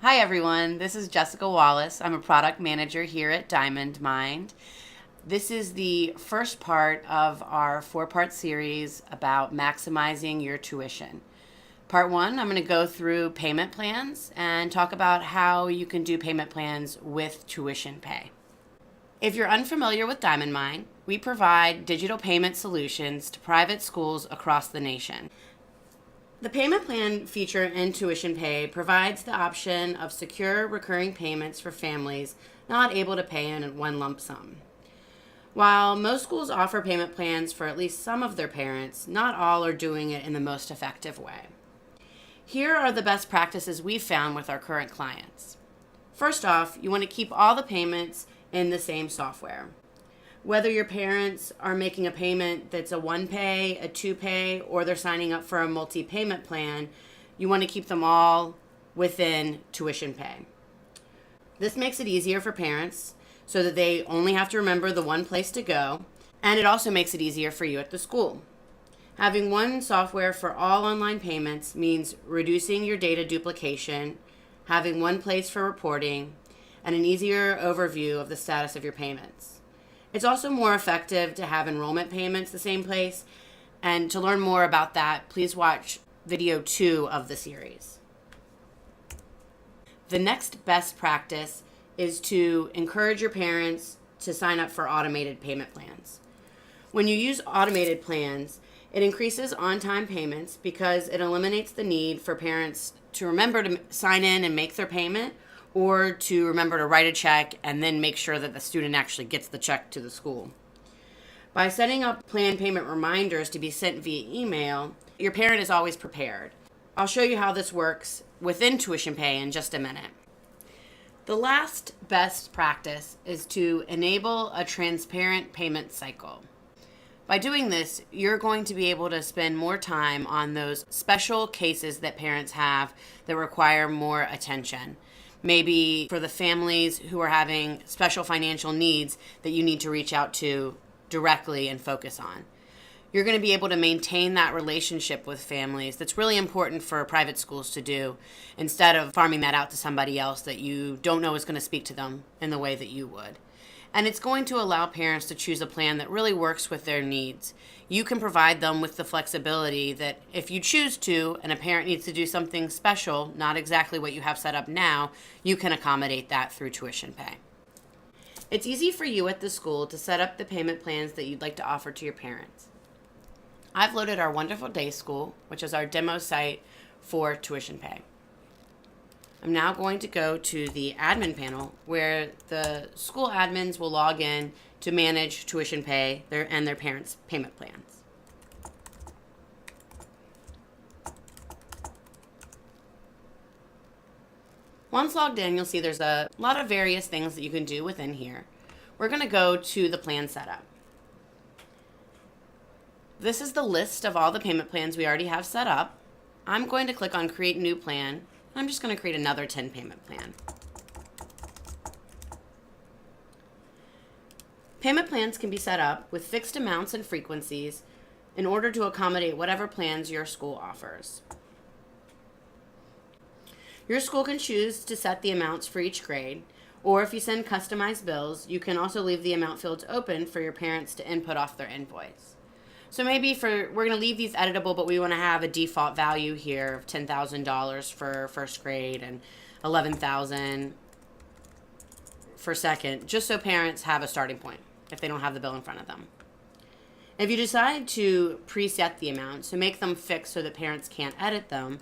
Hi everyone, this is Jessica Wallis. I'm a product manager here at Diamond Mind. This is the first part of our 4-part series about maximizing your tuition. Part 1, I'm going to go through payment plans and talk about how you can do payment plans with tuition pay. If you're unfamiliar with Diamond Mind, we provide digital payment solutions to private schools across the nation. The payment plan feature in Tuition Pay provides the option of secure recurring payments for families not able to pay in one lump sum. While most schools offer payment plans for at least some of their parents, not all are doing it in the most effective way. Here are the best practices we've found with our current clients. First off, you want to keep all the payments in the same software. Whether your parents are making a payment that's a 1-pay, a 2-pay, or they're signing up for a multi-payment plan, you want to keep them all within Tuition Pay. This makes it easier for parents so that they only have to remember the one place to go, and it also makes it easier for you at the school. Having one software for all online payments means reducing your data duplication, having one place for reporting, and an easier overview of the status of your payments. It's also more effective to have enrollment payments the same place, and to learn more about that, please watch video 2 of the series. The next best practice is to encourage your parents to sign up for automated payment plans. When you use automated plans, it increases on-time payments because it eliminates the need for parents to remember to sign in and make their payment, or to remember to write a check and then make sure that the student actually gets the check to the school. By setting up plan payment reminders to be sent via email, your parent is always prepared. I'll show you how this works within Tuition Pay in just a minute. The last best practice is to enable a transparent payment cycle. By doing this, you're going to be able to spend more time on those special cases that parents have that require more attention. Maybe for the families who are having special financial needs that you need to reach out to directly and focus on. You're going to be able to maintain that relationship with families that's really important for private schools to do, instead of farming that out to somebody else that you don't know is going to speak to them in the way that you would. And it's going to allow parents to choose a plan that really works with their needs. You can provide them with the flexibility that if you choose to, and a parent needs to do something special, not exactly what you have set up now, you can accommodate that through Tuition Pay. It's easy for you at the school to set up the payment plans that you'd like to offer to your parents. I've loaded our Wonderful Day School, which is our demo site for Tuition Pay. I'm now going to go to the admin panel where the school admins will log in to manage Tuition Pay and their parents' payment plans. Once logged in, you'll see there's a lot of various things that you can do within here. We're going to go to the plan setup. This is the list of all the payment plans we already have set up. I'm going to click on Create New Plan. I'm just going to create another 10 payment plan. Payment plans can be set up with fixed amounts and frequencies in order to accommodate whatever plans your school offers. Your school can choose to set the amounts for each grade, or if you send customized bills, you can also leave the amount fields open for your parents to input off their invoice. So maybe we're going to leave these editable, but we want to have a default value here of $10,000 for first grade and $11,000 for second, just so parents have a starting point if they don't have the bill in front of them. If you decide to preset the amounts, so make them fixed so that parents can't edit them,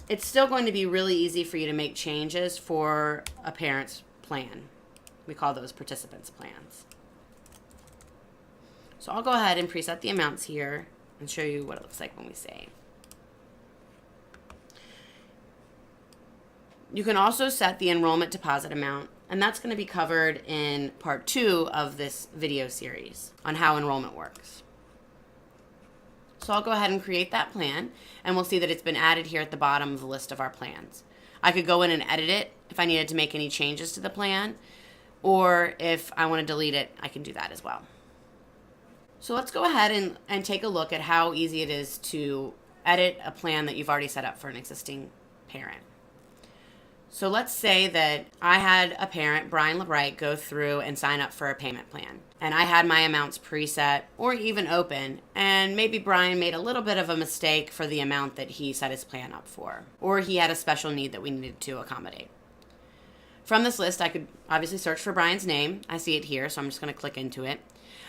it's still going to be really easy for you to make changes for a parent's plan. We call those participants' plans. So I'll go ahead and preset the amounts here and show you what it looks like when we save. You can also set the enrollment deposit amount, and that's going to be covered in part 2 of this video series on how enrollment works. So I'll go ahead and create that plan, and we'll see that it's been added here at the bottom of the list of our plans. I could go in and edit it if I needed to make any changes to the plan, or if I want to delete it, I can do that as well. So let's go ahead and take a look at how easy it is to edit a plan that you've already set up for an existing parent. So let's say that I had a parent, Brian LeBright, go through and sign up for a payment plan. And I had my amounts preset or even open. And maybe Brian made a little bit of a mistake for the amount that he set his plan up for. Or he had a special need that we needed to accommodate. From this list, I could obviously search for Brian's name. I see it here, so I'm just going to click into it.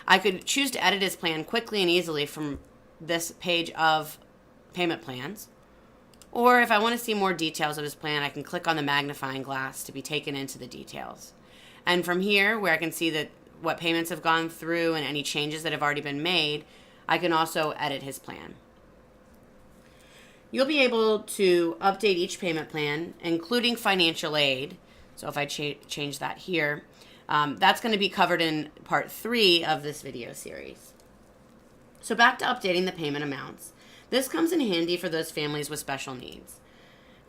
I could choose to edit his plan quickly and easily from this page of payment plans. Or if I want to see more details of his plan, I can click on the magnifying glass to be taken into the details. And from here, where I can see that what payments have gone through and any changes that have already been made, I can also edit his plan. You'll be able to update each payment plan, including financial aid. So if I change that here, that's going to be covered in part 3 of this video series. So back to updating the payment amounts. This comes in handy for those families with special needs.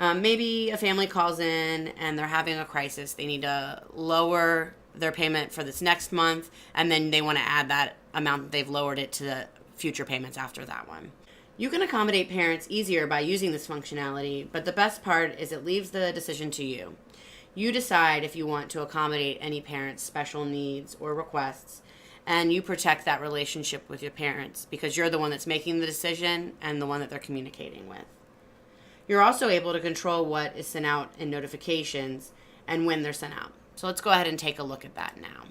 Maybe a family calls in and they're having a crisis. They need to lower their payment for this next month, and then they want to add that amount that they've lowered it to the future payments after that one. You can accommodate parents easier by using this functionality, but the best part is it leaves the decision to you. You decide if you want to accommodate any parent's special needs or requests, and you protect that relationship with your parents because you're the one that's making the decision and the one that they're communicating with. You're also able to control what is sent out in notifications and when they're sent out. So let's go ahead and take a look at that now.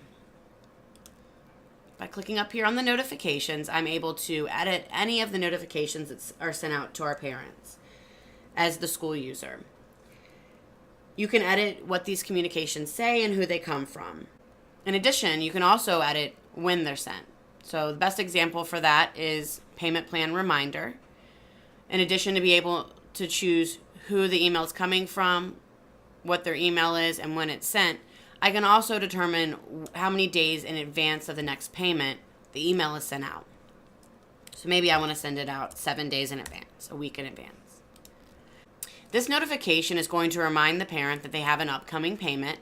By clicking up here on the notifications, I'm able to edit any of the notifications that are sent out to our parents as the school user. You can edit what these communications say and who they come from. In addition, you can also edit when they're sent. So the best example for that is payment plan reminder. In addition to be able to choose who the email is coming from, what their email is, and when it's sent, I can also determine how many days in advance of the next payment the email is sent out. So maybe I want to send it out 7 days in advance, a week in advance. This notification is going to remind the parent that they have an upcoming payment,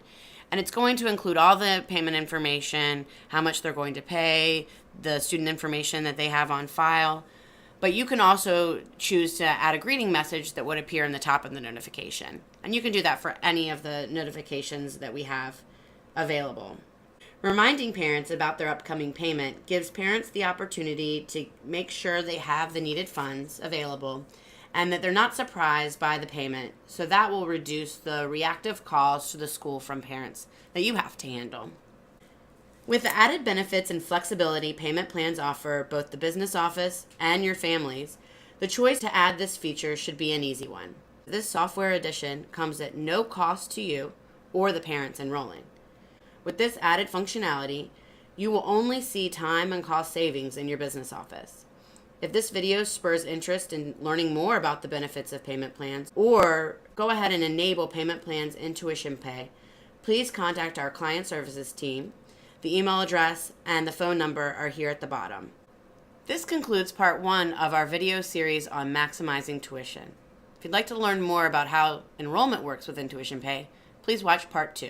and it's going to include all the payment information, how much they're going to pay, the student information that they have on file. But you can also choose to add a greeting message that would appear in the top of the notification. And you can do that for any of the notifications that we have available. Reminding parents about their upcoming payment gives parents the opportunity to make sure they have the needed funds available and that they're not surprised by the payment, so that will reduce the reactive calls to the school from parents that you have to handle. With the added benefits and flexibility payment plans offer both the business office and your families, the choice to add this feature should be an easy one. This software addition comes at no cost to you or the parents enrolling. With this added functionality, you will only see time and cost savings in your business office. If this video spurs interest in learning more about the benefits of payment plans, or go ahead and enable payment plans in Tuition Pay, please contact our client services team. The email address and the phone number are here at the bottom. This concludes part 1 of our video series on maximizing tuition. If you'd like to learn more about how enrollment works within Tuition Pay, please watch part 2.